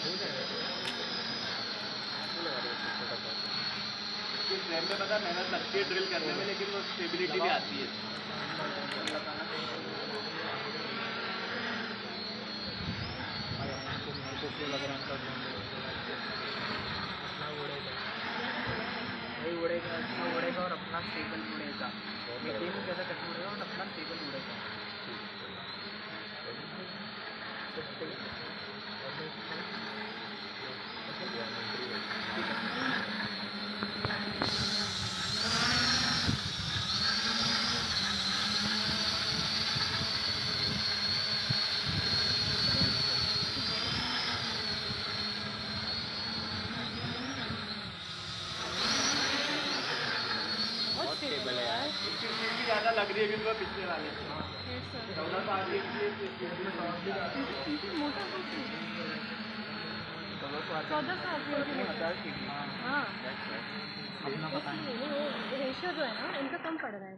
इसके फ्रेम में पता मेहनत लगती है ड्रिल करने में, लेकिन वो स्टेबिलिटी भी आती है। उड़ेगा, अच्छा उड़ेगा और अपना स्टेबल उड़ेगा। मीटिंग में कैसा कैसे उड़ेगा और अपना स्टेबल उड़ेगा। स्टेबल है यार। इसकी स्पीड भी ज़्यादा लग रही है क्योंकि वो पिछले वाले से 14 की स्पीड मोटा 1400 हाँ, रेशियो जो है ना इनका कम पड़ रहा है।